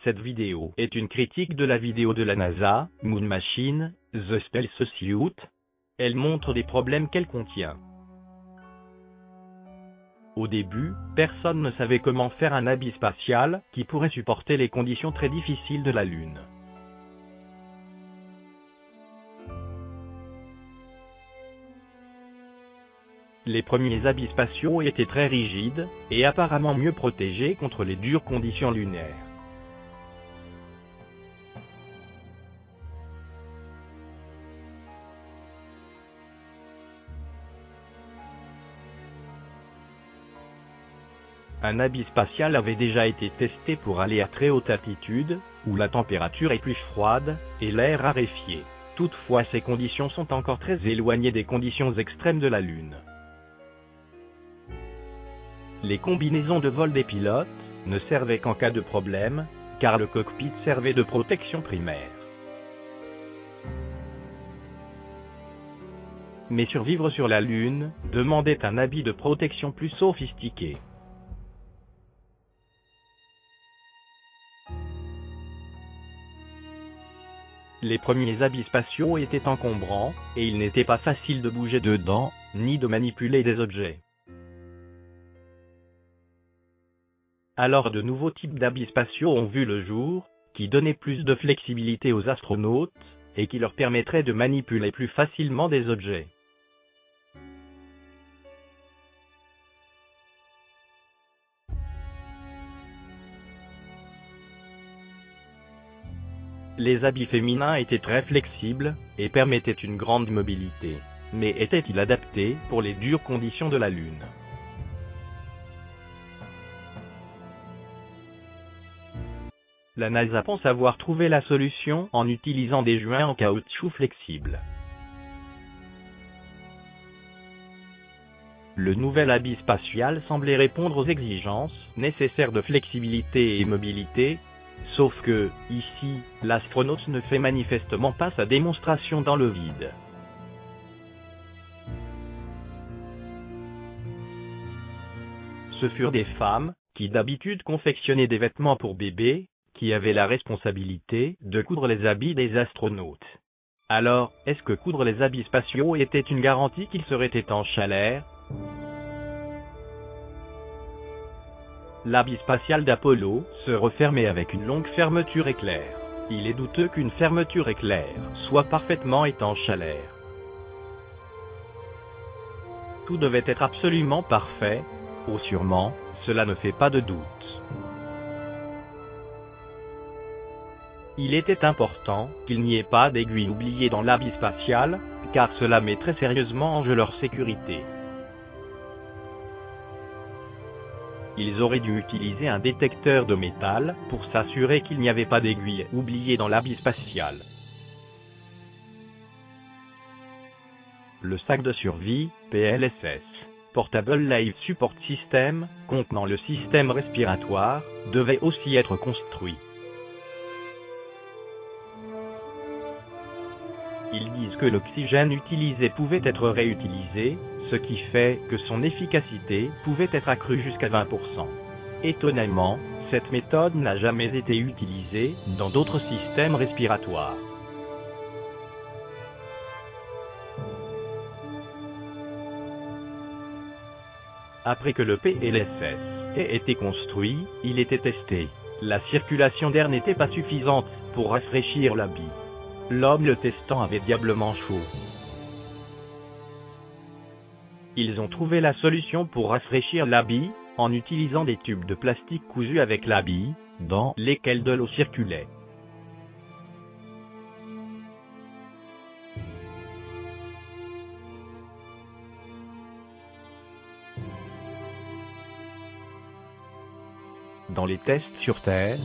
Cette vidéo est une critique de la vidéo de la NASA, Moon Machine, The Space Suit. Elle montre des problèmes qu'elle contient. Au début, personne ne savait comment faire un habit spatial qui pourrait supporter les conditions très difficiles de la Lune. Les premiers habits spatiaux étaient très rigides, et apparemment mieux protégés contre les dures conditions lunaires. Un habit spatial avait déjà été testé pour aller à très haute altitude, où la température est plus froide, et l'air raréfié. Toutefois, ces conditions sont encore très éloignées des conditions extrêmes de la Lune. Les combinaisons de vol des pilotes ne servaient qu'en cas de problème, car le cockpit servait de protection primaire. Mais survivre sur la Lune demandait un habit de protection plus sophistiqué. Les premiers habits spatiaux étaient encombrants, et il n'était pas facile de bouger dedans, ni de manipuler des objets. Alors de nouveaux types d'habits spatiaux ont vu le jour, qui donnaient plus de flexibilité aux astronautes, et qui leur permettraient de manipuler plus facilement des objets. Les habits féminins étaient très flexibles, et permettaient une grande mobilité. Mais étaient-ils adaptés pour les dures conditions de la Lune ? La NASA pense avoir trouvé la solution en utilisant des joints en caoutchouc flexibles. Le nouvel habit spatial semblait répondre aux exigences nécessaires de flexibilité et mobilité, sauf que, ici, l'astronaute ne fait manifestement pas sa démonstration dans le vide. Ce furent des femmes, qui d'habitude confectionnaient des vêtements pour bébés, qui avaient la responsabilité de coudre les habits des astronautes. Alors, est-ce que coudre les habits spatiaux était une garantie qu'ils seraient étanches à l'air ? L'habit spatial d'Apollo se refermait avec une longue fermeture éclair. Il est douteux qu'une fermeture éclair soit parfaitement étanche à l'air. Tout devait être absolument parfait. Oh sûrement, cela ne fait pas de doute. Il était important qu'il n'y ait pas d'aiguilles oubliées dans l'habit spatial, car cela met très sérieusement en jeu leur sécurité. Ils auraient dû utiliser un détecteur de métal pour s'assurer qu'il n'y avait pas d'aiguilles oubliées dans l'habit spatial. Le sac de survie, PLSS, Portable Life Support System, contenant le système respiratoire, devait aussi être construit. Ils disent que l'oxygène utilisé pouvait être réutilisé, ce qui fait que son efficacité pouvait être accrue jusqu'à 20%. Étonnamment, cette méthode n'a jamais été utilisée dans d'autres systèmes respiratoires. Après que le PLSS ait été construit, il était testé. La circulation d'air n'était pas suffisante pour rafraîchir l'habit. L'homme le testant avait diablement chaud. Ils ont trouvé la solution pour rafraîchir l'habit, en utilisant des tubes de plastique cousus avec l'habit, dans lesquels de l'eau circulait. Dans les tests sur Terre,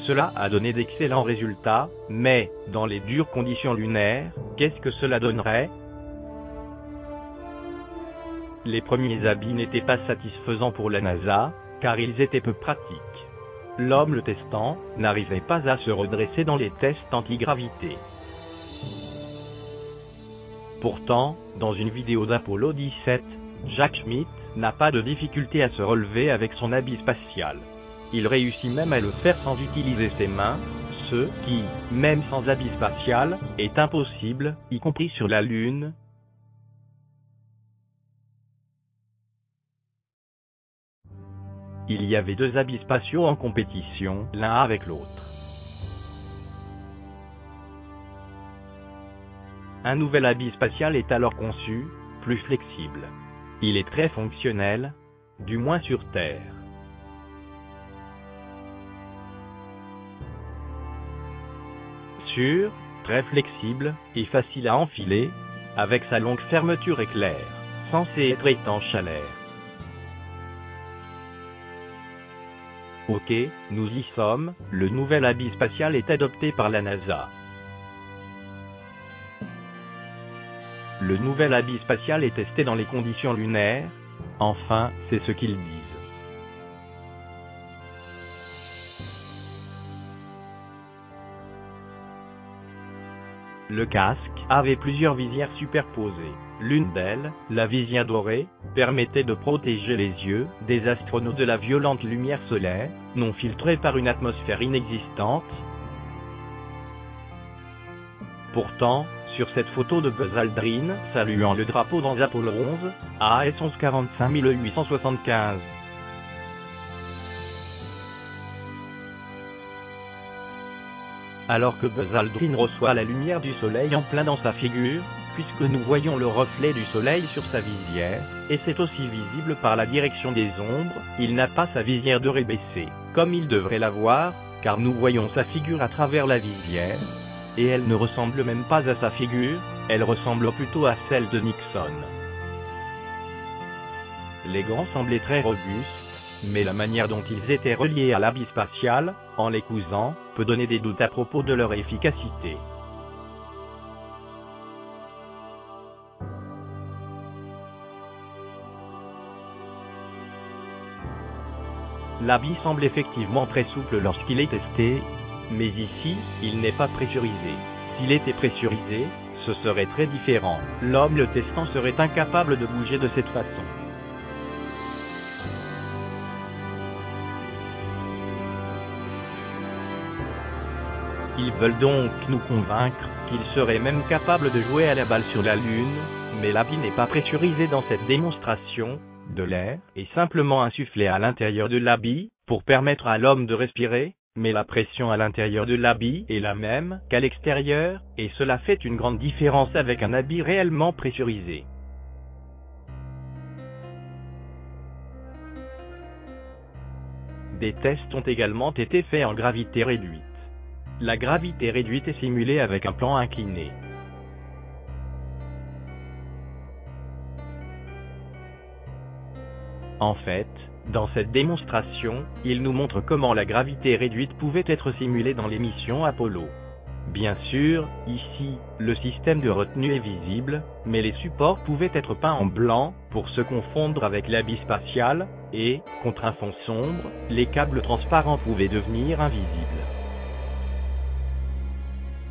cela a donné d'excellents résultats, mais, dans les dures conditions lunaires, qu'est-ce que cela donnerait ? Les premiers habits n'étaient pas satisfaisants pour la NASA, car ils étaient peu pratiques. L'homme le testant n'arrivait pas à se redresser dans les tests anti-gravité. Pourtant, dans une vidéo d'Apollo 17, Jack Schmitt n'a pas de difficulté à se relever avec son habit spatial. il réussit même à le faire sans utiliser ses mains, ce qui, même sans habit spatial, est impossible, y compris sur la Lune. Il y avait 2 habits spatiaux en compétition, l'un avec l'autre. Un nouvel habit spatial est alors conçu, plus flexible. Il est très fonctionnel, du moins sur Terre. Sûr, très flexible, et facile à enfiler, avec sa longue fermeture éclair, censée être étanche à l'air. Ok, nous y sommes, le nouvel habit spatial est adopté par la NASA. Le nouvel habit spatial est testé dans les conditions lunaires, enfin, c'est ce qu'ils disent. Le casque avait plusieurs visières superposées. L'une d'elles, la visière dorée, permettait de protéger les yeux des astronautes de la violente lumière solaire, non filtrée par une atmosphère inexistante. Pourtant, sur cette photo de Buzz Aldrin, saluant le drapeau dans Apollo 11, AS 1455875. Alors que Buzz Aldrin reçoit la lumière du soleil en plein dans sa figure, puisque nous voyons le reflet du soleil sur sa visière, et c'est aussi visible par la direction des ombres, il n'a pas sa visière dorée baissée, comme il devrait l'avoir, car nous voyons sa figure à travers la visière, et elle ne ressemble même pas à sa figure, elle ressemble plutôt à celle de Nixon. Les gants semblaient très robustes, mais la manière dont ils étaient reliés à l'habit spatial, en les cousant, peut donner des doutes à propos de leur efficacité. L'habit semble effectivement très souple lorsqu'il est testé, mais ici, il n'est pas pressurisé. S'il était pressurisé, ce serait très différent. L'homme le testant serait incapable de bouger de cette façon. Ils veulent donc nous convaincre qu'ils seraient même capables de jouer à la balle sur la Lune, mais l'habit n'est pas pressurisé dans cette démonstration. De l'air est simplement insufflé à l'intérieur de l'habit, pour permettre à l'homme de respirer, mais la pression à l'intérieur de l'habit est la même qu'à l'extérieur, et cela fait une grande différence avec un habit réellement pressurisé. Des tests ont également été faits en gravité réduite. La gravité réduite est simulée avec un plan incliné. En fait, dans cette démonstration, il nous montre comment la gravité réduite pouvait être simulée dans les missions Apollo. Bien sûr, ici, le système de retenue est visible, mais les supports pouvaient être peints en blanc, pour se confondre avec l'habit spatial, et, contre un fond sombre, les câbles transparents pouvaient devenir invisibles.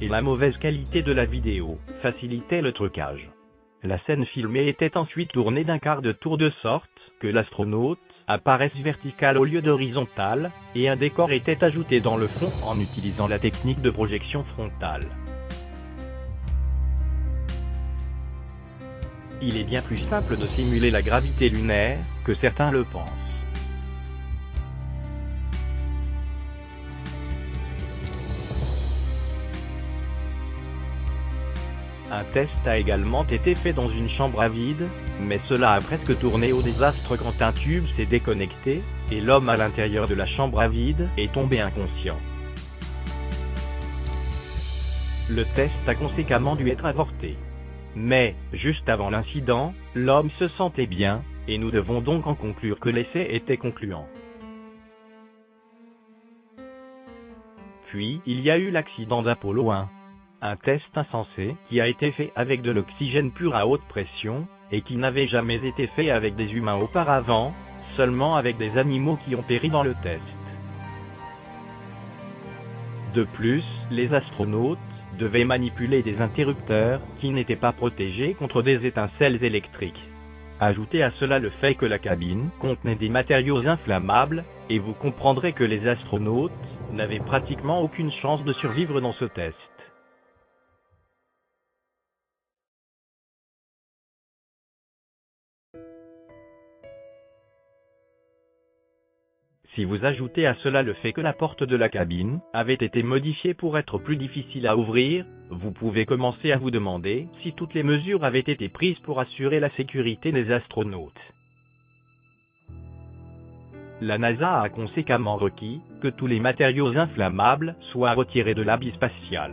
Et la mauvaise qualité de la vidéo facilitait le trucage. La scène filmée était ensuite tournée d'un quart de tour de sorte que l'astronaute apparaisse vertical au lieu d'horizontal, et un décor était ajouté dans le fond en utilisant la technique de projection frontale. Il est bien plus simple de simuler la gravité lunaire que certains le pensent. Un test a également été fait dans une chambre à vide, mais cela a presque tourné au désastre quand un tube s'est déconnecté, et l'homme à l'intérieur de la chambre à vide est tombé inconscient. Le test a conséquemment dû être avorté. Mais, juste avant l'incident, l'homme se sentait bien, et nous devons donc en conclure que l'essai était concluant. Puis, il y a eu l'accident d'Apollo 1. Un test insensé qui a été fait avec de l'oxygène pur à haute pression, et qui n'avait jamais été fait avec des humains auparavant, seulement avec des animaux qui ont péri dans le test. De plus, les astronautes devaient manipuler des interrupteurs qui n'étaient pas protégés contre des étincelles électriques. Ajoutez à cela le fait que la cabine contenait des matériaux inflammables, et vous comprendrez que les astronautes n'avaient pratiquement aucune chance de survivre dans ce test. Si vous ajoutez à cela le fait que la porte de la cabine avait été modifiée pour être plus difficile à ouvrir, vous pouvez commencer à vous demander si toutes les mesures avaient été prises pour assurer la sécurité des astronautes. La NASA a conséquemment requis que tous les matériaux inflammables soient retirés de l'habit spatial.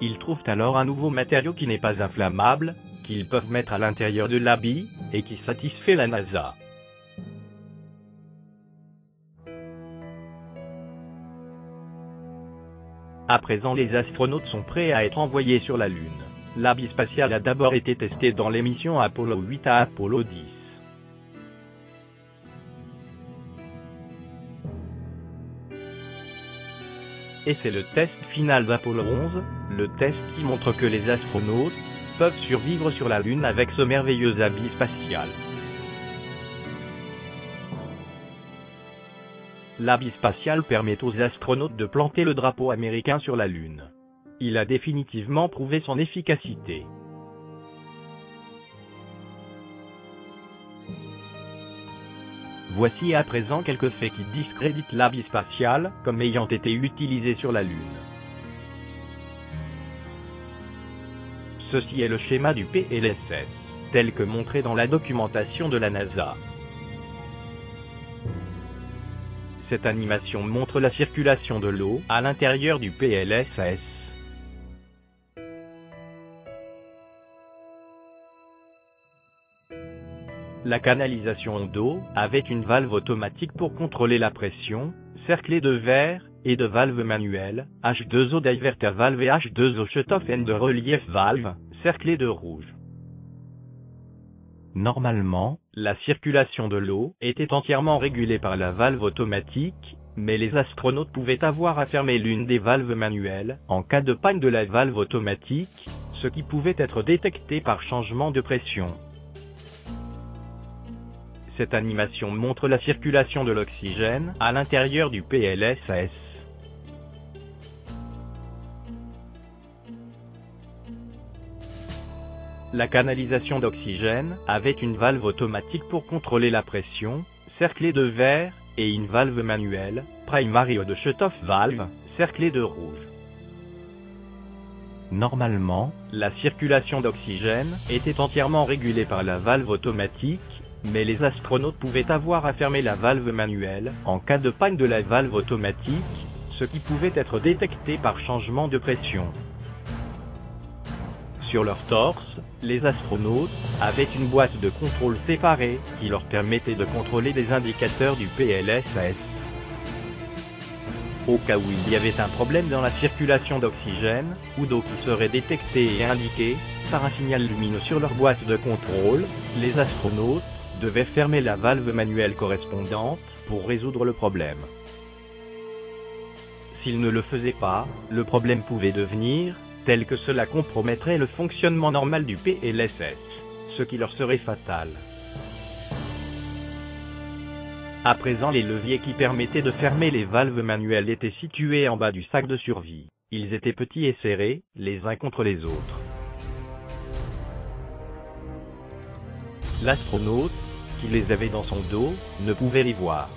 Ils trouvent alors un nouveau matériau qui n'est pas inflammable, qu'ils peuvent mettre à l'intérieur de l'habit, et qui satisfait la NASA. À présent, les astronautes sont prêts à être envoyés sur la Lune. L'habit spatial a d'abord été testé dans les missions Apollo 8 à Apollo 10. Et c'est le test final d'Apollo 11, le test qui montre que les astronautes peuvent survivre sur la Lune avec ce merveilleux habit spatial. L'habit spatial permet aux astronautes de planter le drapeau américain sur la Lune. Il a définitivement prouvé son efficacité. Voici à présent quelques faits qui discréditent l'habit spatial comme ayant été utilisé sur la Lune. Ceci est le schéma du PLSS, tel que montré dans la documentation de la NASA. Cette animation montre la circulation de l'eau à l'intérieur du PLSS. La canalisation d'eau avait une valve automatique pour contrôler la pression, cerclée de verre, et de valves manuelles, H2O diverter valve et H2O shut-off and de relief valve, cerclée de rouge. Normalement, la circulation de l'eau était entièrement régulée par la valve automatique, mais les astronautes pouvaient avoir à fermer l'une des valves manuelles en cas de panne de la valve automatique, ce qui pouvait être détecté par changement de pression. Cette animation montre la circulation de l'oxygène à l'intérieur du PLSS. La canalisation d'oxygène avait une valve automatique pour contrôler la pression, cerclée de verre, et une valve manuelle, primary de shut-off valve, cerclée de rouge. Normalement, la circulation d'oxygène était entièrement régulée par la valve automatique, mais les astronautes pouvaient avoir à fermer la valve manuelle en cas de panne de la valve automatique, ce qui pouvait être détecté par changement de pression. Sur leur torse, les astronautes avaient une boîte de contrôle séparée qui leur permettait de contrôler des indicateurs du PLSS. Au cas où il y avait un problème dans la circulation d'oxygène, ou d'eau qui serait détecté et indiqué par un signal lumineux sur leur boîte de contrôle, les astronautes devaient fermer la valve manuelle correspondante pour résoudre le problème. S'ils ne le faisaient pas, le problème pouvait devenir tel que cela compromettrait le fonctionnement normal du PLSS, ce qui leur serait fatal. À présent, les leviers qui permettaient de fermer les valves manuelles étaient situés en bas du sac de survie. Ils étaient petits et serrés, les uns contre les autres. L'astronaute, qui les avait dans son dos, ne pouvait les voir.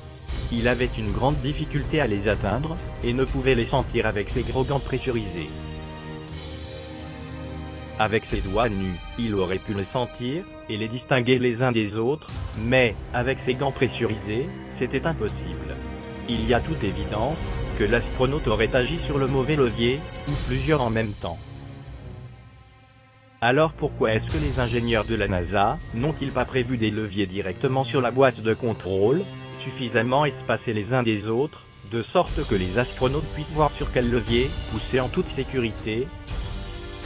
Il avait une grande difficulté à les atteindre, et ne pouvait les sentir avec ses gros gants pressurisés. Avec ses doigts nus, il aurait pu les sentir, et les distinguer les uns des autres, mais, avec ses gants pressurisés, c'était impossible. Il y a toute évidence que l'astronaute aurait agi sur le mauvais levier, ou plusieurs en même temps. Alors pourquoi est-ce que les ingénieurs de la NASA n'ont-ils pas prévu des leviers directement sur la boîte de contrôle, suffisamment espacés les uns des autres, de sorte que les astronautes puissent voir sur quel levier pousser en toute sécurité?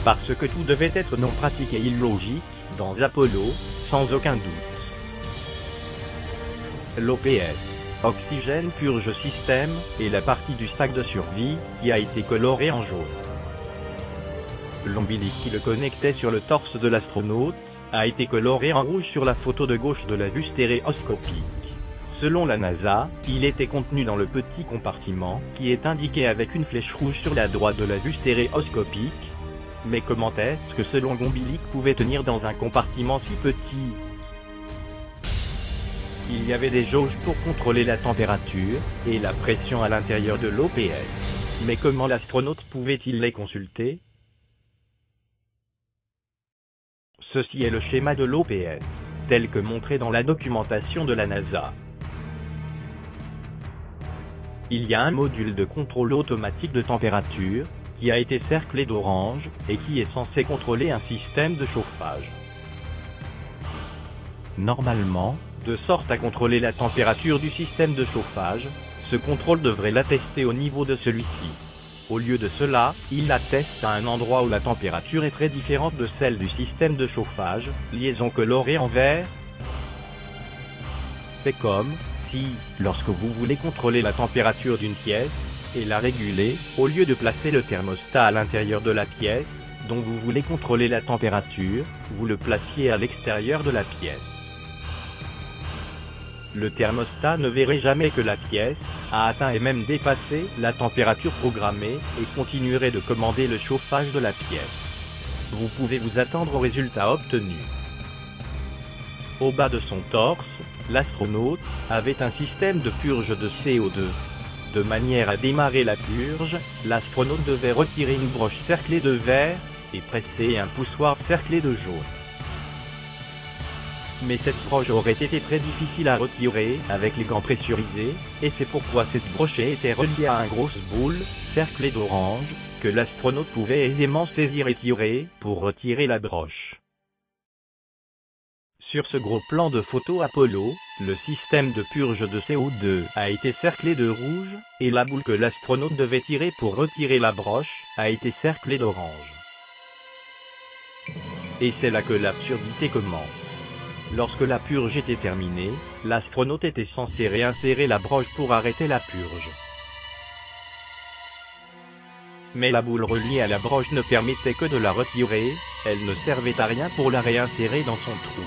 Parce que tout devait être non pratique et illogique dans Apollo, sans aucun doute. L'OPS, Oxygène Purge System, est la partie du sac de survie qui a été colorée en jaune. L'ombilic qui le connectait sur le torse de l'astronaute a été coloré en rouge sur la photo de gauche de la vue stéréoscopique. Selon la NASA, il était contenu dans le petit compartiment qui est indiqué avec une flèche rouge sur la droite de la vue stéréoscopique. Mais comment est-ce que ce long ombilic pouvait tenir dans un compartiment si petit? Il y avait des jauges pour contrôler la température et la pression à l'intérieur de l'OPS. Mais comment l'astronaute pouvait-il les consulter? Ceci est le schéma de l'OPS, tel que montré dans la documentation de la NASA. Il y a un module de contrôle automatique de température, qui a été cerclé d'orange, et qui est censé contrôler un système de chauffage. Normalement, de sorte à contrôler la température du système de chauffage, ce contrôle devrait l'attester au niveau de celui-ci. Au lieu de cela, il l'atteste à un endroit où la température est très différente de celle du système de chauffage, liaison colorée en vert. C'est comme si, lorsque vous voulez contrôler la température d'une pièce, et la réguler, au lieu de placer le thermostat à l'intérieur de la pièce, dont vous voulez contrôler la température, vous le placiez à l'extérieur de la pièce. Le thermostat ne verrait jamais que la pièce a atteint et même dépassé la température programmée et continuerait de commander le chauffage de la pièce. Vous pouvez vous attendre au résultat obtenu. Au bas de son torse, l'astronaute avait un système de purge de CO2. De manière à démarrer la purge, l'astronaute devait retirer une broche cerclée de vert et presser un poussoir cerclé de jaune. Mais cette broche aurait été très difficile à retirer avec les gants pressurisés, et c'est pourquoi cette broche était reliée à une grosse boule, cerclée d'orange, que l'astronaute pouvait aisément saisir et tirer pour retirer la broche. Sur ce gros plan de photo Apollo, le système de purge de CO2 a été cerclé de rouge, et la boule que l'astronaute devait tirer pour retirer la broche a été cerclée d'orange. Et c'est là que l'absurdité commence. Lorsque la purge était terminée, l'astronaute était censé réinsérer la broche pour arrêter la purge. Mais la boule reliée à la broche ne permettait que de la retirer, elle ne servait à rien pour la réinsérer dans son trou.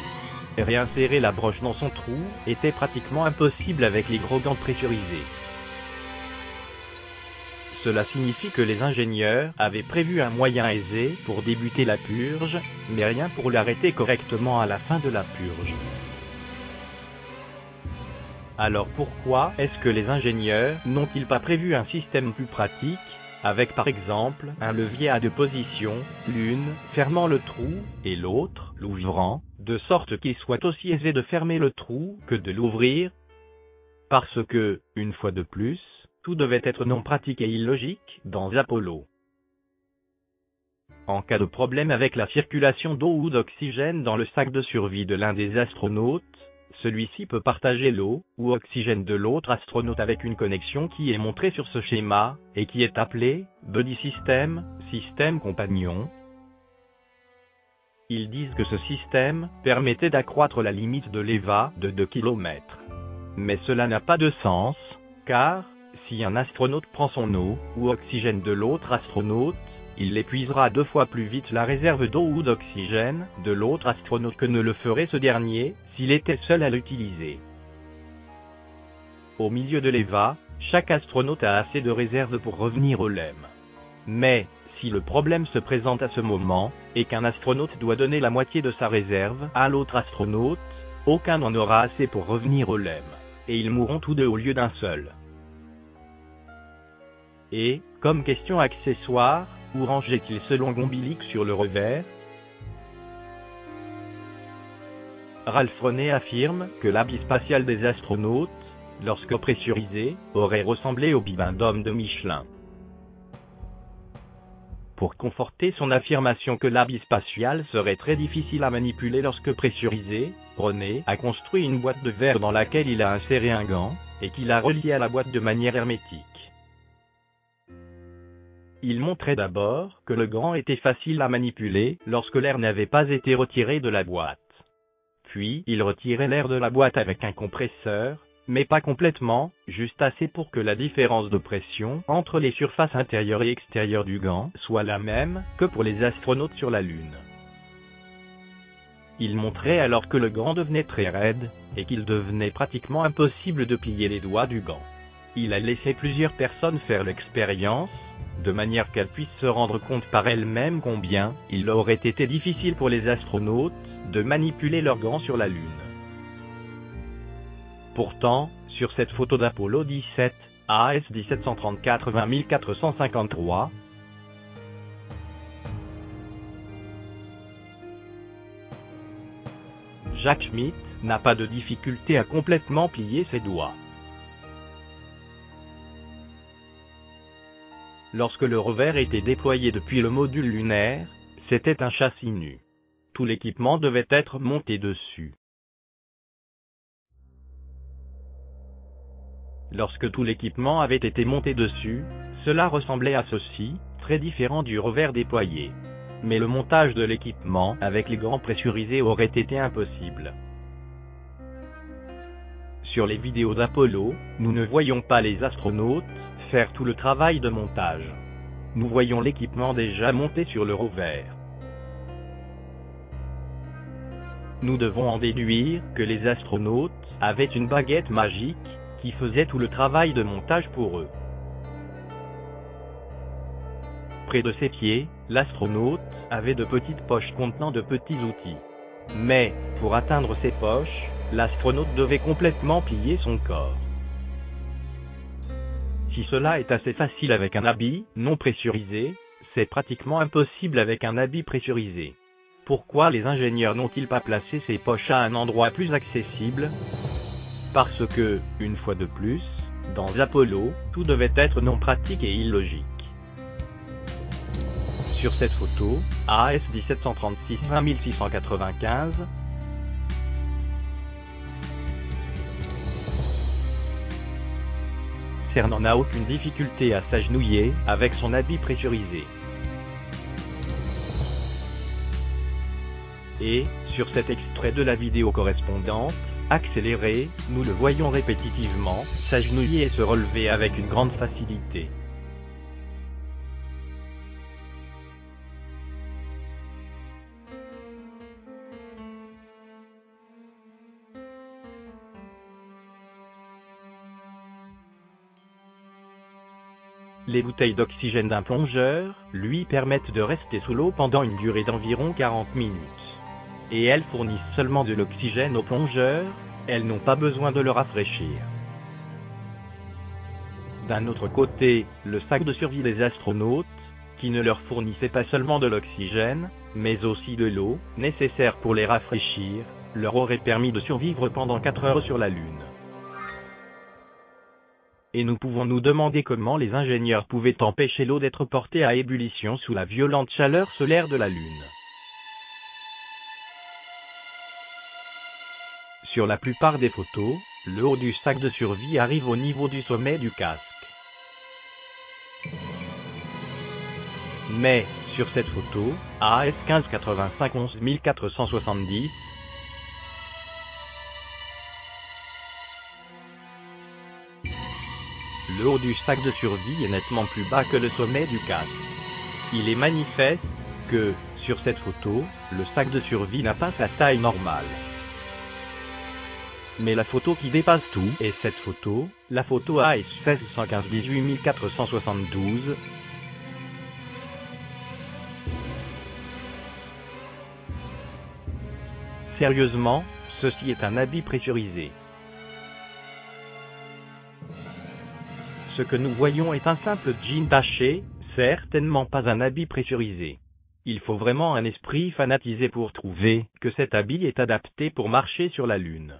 Réinsérer la broche dans son trou était pratiquement impossible avec les gros gants pressurisés. Cela signifie que les ingénieurs avaient prévu un moyen aisé pour débuter la purge, mais rien pour l'arrêter correctement à la fin de la purge. Alors pourquoi est-ce que les ingénieurs n'ont-ils pas prévu un système plus pratique, avec par exemple un levier à deux positions, l'une fermant le trou et l'autre l'ouvrant, de sorte qu'il soit aussi aisé de fermer le trou que de l'ouvrir? Parce que, une fois de plus, tout devait être non pratique et illogique dans Apollo. En cas de problème avec la circulation d'eau ou d'oxygène dans le sac de survie de l'un des astronautes, celui-ci peut partager l'eau ou oxygène de l'autre astronaute avec une connexion qui est montrée sur ce schéma, et qui est appelée Buddy System, système compagnon. Ils disent que ce système permettait d'accroître la limite de l'EVA de 2 km. Mais cela n'a pas de sens, car, si un astronaute prend son eau ou oxygène de l'autre astronaute, il épuisera 2 fois plus vite la réserve d'eau ou d'oxygène de l'autre astronaute que ne le ferait ce dernier s'il était seul à l'utiliser. Au milieu de l'EVA, chaque astronaute a assez de réserve pour revenir au LEM. Mais, si le problème se présente à ce moment, et qu'un astronaute doit donner la moitié de sa réserve à l'autre astronaute, aucun n'en aura assez pour revenir au LEM, et ils mourront tous deux au lieu d'un seul. Et, comme question accessoire, où rangeait-il ce long ombilic sur le revers? Ralph René affirme que l'habit spatial des astronautes, lorsque pressurisé, aurait ressemblé au bibendum de Michelin. Pour conforter son affirmation que l'habit spatial serait très difficile à manipuler lorsque pressurisé, René a construit une boîte de verre dans laquelle il a inséré un gant, et qu'il a relié à la boîte de manière hermétique. Il montrait d'abord que le gant était facile à manipuler lorsque l'air n'avait pas été retiré de la boîte. Puis il retirait l'air de la boîte avec un compresseur, mais pas complètement, juste assez pour que la différence de pression entre les surfaces intérieures et extérieures du gant soit la même que pour les astronautes sur la Lune. Il montrait alors que le gant devenait très raide, et qu'il devenait pratiquement impossible de plier les doigts du gant. Il a laissé plusieurs personnes faire l'expérience, de manière qu'elles puissent se rendre compte par elles-mêmes combien il aurait été difficile pour les astronautes de manipuler leurs gants sur la Lune. Pourtant, sur cette photo d'Apollo 17, AS 1734-20453, Jack Schmitt n'a pas de difficulté à complètement plier ses doigts. Lorsque le rover était déployé depuis le module lunaire, c'était un châssis nu. Tout l'équipement devait être monté dessus. Lorsque tout l'équipement avait été monté dessus, cela ressemblait à ceci, très différent du rover déployé. Mais le montage de l'équipement avec les gants pressurisés aurait été impossible. Sur les vidéos d'Apollo, nous ne voyons pas les astronautes faire tout le travail de montage. Nous voyons l'équipement déjà monté sur le rover. Nous devons en déduire que les astronautes avaient une baguette magique qui faisait tout le travail de montage pour eux. Près de ses pieds, l'astronaute avait de petites poches contenant de petits outils. Mais, pour atteindre ces poches, l'astronaute devait complètement plier son corps. Si cela est assez facile avec un habit non pressurisé, c'est pratiquement impossible avec un habit pressurisé. Pourquoi les ingénieurs n'ont-ils pas placé ces poches à un endroit plus accessible? Parce que, une fois de plus, dans Apollo, tout devait être non pratique et illogique. Sur cette photo, AS 1736-20695, CERN n'a aucune difficulté à s'agenouiller avec son habit pressurisé. Et, sur cet extrait de la vidéo correspondante, accéléré, nous le voyons répétitivement s'agenouiller et se relever avec une grande facilité. Les bouteilles d'oxygène d'un plongeur, lui, permettent de rester sous l'eau pendant une durée d'environ 40 minutes. Et elles fournissent seulement de l'oxygène aux plongeurs, elles n'ont pas besoin de le rafraîchir. D'un autre côté, le sac de survie des astronautes, qui ne leur fournissait pas seulement de l'oxygène, mais aussi de l'eau, nécessaire pour les rafraîchir, leur aurait permis de survivre pendant 4 heures sur la Lune. Et nous pouvons nous demander comment les ingénieurs pouvaient empêcher l'eau d'être portée à ébullition sous la violente chaleur solaire de la Lune. Sur la plupart des photos, le haut du sac de survie arrive au niveau du sommet du casque. Mais, sur cette photo, AS 1585-11470, le haut du sac de survie est nettement plus bas que le sommet du casque. Il est manifeste que, sur cette photo, le sac de survie n'a pas sa taille normale. Mais la photo qui dépasse tout est cette photo, la photo AS 1615-18472. Sérieusement, ceci est un habit pressurisé. Ce que nous voyons est un simple jean taché, certainement pas un habit pressurisé. Il faut vraiment un esprit fanatisé pour trouver que cet habit est adapté pour marcher sur la Lune.